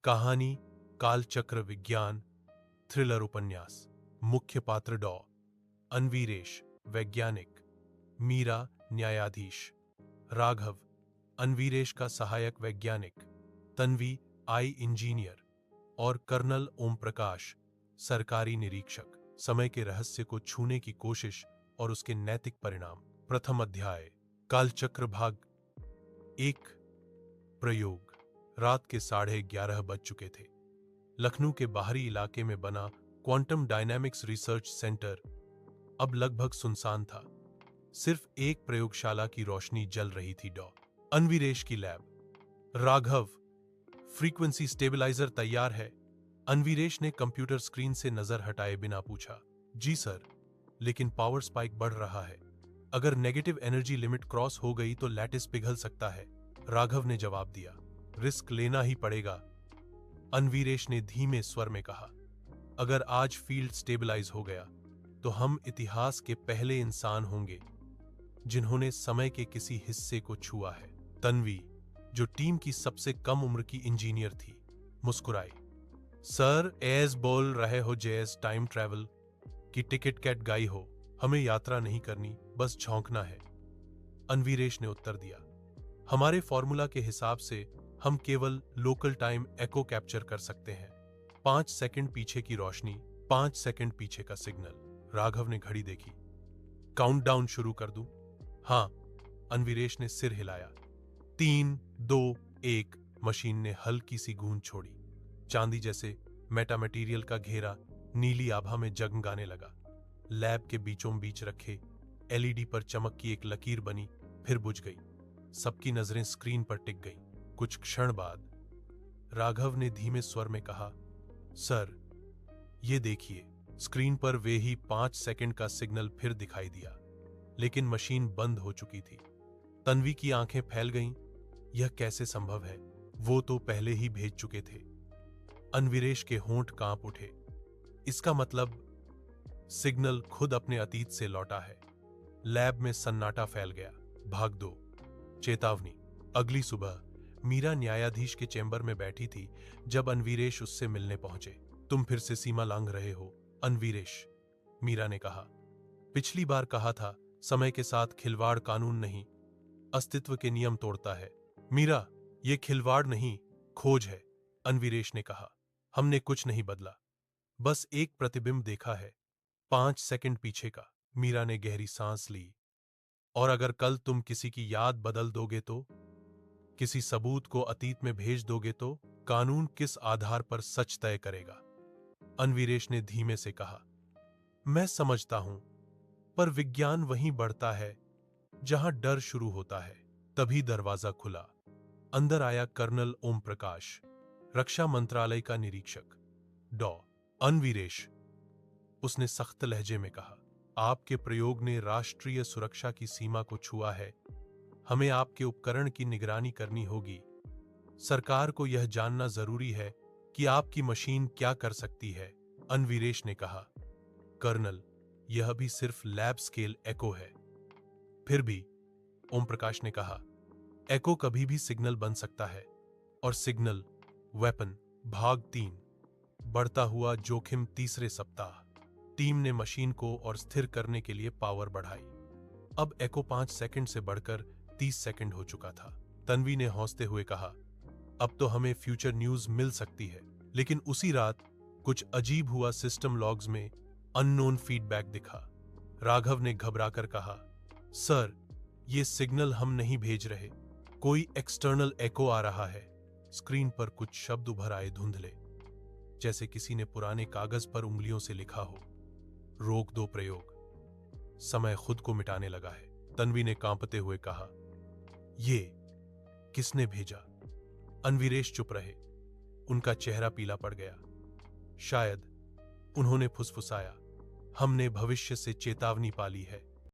कहानी कालचक्र विज्ञान थ्रिलर उपन्यास। मुख्य पात्र डॉ अन्वीरेश वैज्ञानिक, मीरा न्यायाधीश, राघव अन्वीरेश का सहायक वैज्ञानिक, तन्वी आई इंजीनियर और कर्नल ओम प्रकाश सरकारी निरीक्षक। समय के रहस्य को छूने की कोशिश और उसके नैतिक परिणाम। प्रथम अध्याय। कालचक्र भाग 1। प्रयोग। रात के 11:30 बज चुके थे। लखनऊ के बाहरी इलाके में बना क्वांटम डायनामिक्स रिसर्च सेंटर अब लगभग सुनसान था। सिर्फ एक प्रयोगशाला की रोशनी जल रही थी, डॉ अन्वीरेश की लैब। राघव, फ्रीक्वेंसी स्टेबलाइजर तैयार है? अन्वीरेश ने कंप्यूटर स्क्रीन से नजर हटाए बिना पूछा। जी सर, लेकिन पावर स्पाइक बढ़ रहा है। अगर नेगेटिव एनर्जी लिमिट क्रॉस हो गई तो लैटिस पिघल सकता है, राघव ने जवाब दिया। रिस्क लेना ही पड़ेगा, अन्वीरेश ने धीमे स्वर में कहा। अगर आज फील्ड स्टेबलाइज हो गया तो हम इतिहास के पहले इंसान होंगे जिन्होंने समय के किसी हिस्से को छुआ है। तन्वी, जो टीम की सबसे कम उम्र की इंजीनियर थी, मुस्कुराई। सर, एज बोल रहे हो जेएस टाइम ट्रैवल की टिकट कैट गाई हो? हमें यात्रा नहीं करनी, बस झोंकना है, अन्वीरेश ने उत्तर दिया। हमारे फॉर्मूला के हिसाब से हम केवल लोकल टाइम एको कैप्चर कर सकते हैं। 5 सेकंड पीछे की रोशनी, 5 सेकंड पीछे का सिग्नल। राघव ने घड़ी देखी। काउंटडाउन शुरू कर दूं? हाँ, अन्वीरेश ने सिर हिलाया। 3, 2, 1। मशीन ने हल्की सी गूंज छोड़ी। चांदी जैसे मेटामेटीरियल का घेरा नीली आभा में जगमगाने लगा। लैब के बीचों बीच रखे एलईडी पर चमक की एक लकीर बनी, फिर बुझ गई। सबकी नजरें स्क्रीन पर टिक गईं। कुछ क्षण बाद राघव ने धीमे स्वर में कहा, सर, ये देखिए। स्क्रीन पर वे ही 5 सेकंड का सिग्नल फिर दिखाई दिया, लेकिन मशीन बंद हो चुकी थी। तन्वी की आंखें फैल गईं। यह कैसे संभव है? वो तो पहले ही भेज चुके थे। अन्वीरेश के होंठ कांप उठे। इसका मतलब सिग्नल खुद अपने अतीत से लौटा है। लैब में सन्नाटा फैल गया। भाग 2। चेतावनी। अगली सुबह मीरा न्यायाधीश के चैम्बर में बैठी थी जब अन्वीरेश उससे मिलने पहुंचे। तुम फिर से सीमा लांघ रहे हो, अन्वीरेश, मीरा ने कहा। पिछली बार कहा था, समय के साथ खिलवाड़ कानून नहीं, अस्तित्व के नियम तोड़ता है। मीरा, ये खिलवाड़ नहीं, खोज है, अन्वीरेश ने कहा। हमने कुछ नहीं बदला, बस एक प्रतिबिंब देखा है, 5 सेकंड पीछे का। मीरा ने गहरी सांस ली। और अगर कल तुम किसी की याद बदल दोगे तो, किसी सबूत को अतीत में भेज दोगे तो, कानून किस आधार पर सच तय करेगा? अन्वीरेश ने धीमे से कहा। मैं समझता हूं, पर विज्ञान वहीं बढ़ता है जहां डर शुरू होता है। तभी दरवाजा खुला। अंदर आया कर्नल ओम प्रकाश, रक्षा मंत्रालय का निरीक्षक। डॉ अन्वीरेश, उसने सख्त लहजे में कहा, आपके प्रयोग ने राष्ट्रीय सुरक्षा की सीमा को छुआ है। हमें आपके उपकरण की निगरानी करनी होगी। सरकार को यह जानना जरूरी है कि आपकी मशीन क्या कर सकती है, अन्वीरेश ने कहा। कर्नल, यह भी सिर्फ लैब स्केल एको है। फिर भी, ओम प्रकाश ने कहा, एको कभी भी सिग्नल बन सकता है, और सिग्नल वेपन। भाग 3। बढ़ता हुआ जोखिम। तीसरे सप्ताह टीम ने मशीन को और स्थिर करने के लिए पावर बढ़ाई। अब एको 5 सेकंड से बढ़कर 30 सेकंड हो चुका था। तन्वी ने हौंसते हुए कहा, अब तो हमें फ्यूचर न्यूज मिल सकती है। लेकिन उसी रात कुछ अजीब हुआ। सिस्टम लॉग्स में अननोन फीडबैक दिखा। राघव ने घबराकर कहा, सर, ये सिग्नल हम नहीं भेज रहे, कोई एक्सटर्नल एको आ रहा है। स्क्रीन पर कुछ शब्द उभर आए, धुंधले, जैसे किसी ने पुराने कागज पर उंगलियों से लिखा हो। रोक दो प्रयोग, समय खुद को मिटाने लगा है। तन्वी ने कांपते हुए कहा, ये किसने भेजा? अन्वीरेश चुप रहे। उनका चेहरा पीला पड़ गया। शायद, उन्होंने फुसफुसाया, हमने भविष्य से चेतावनी पाली है।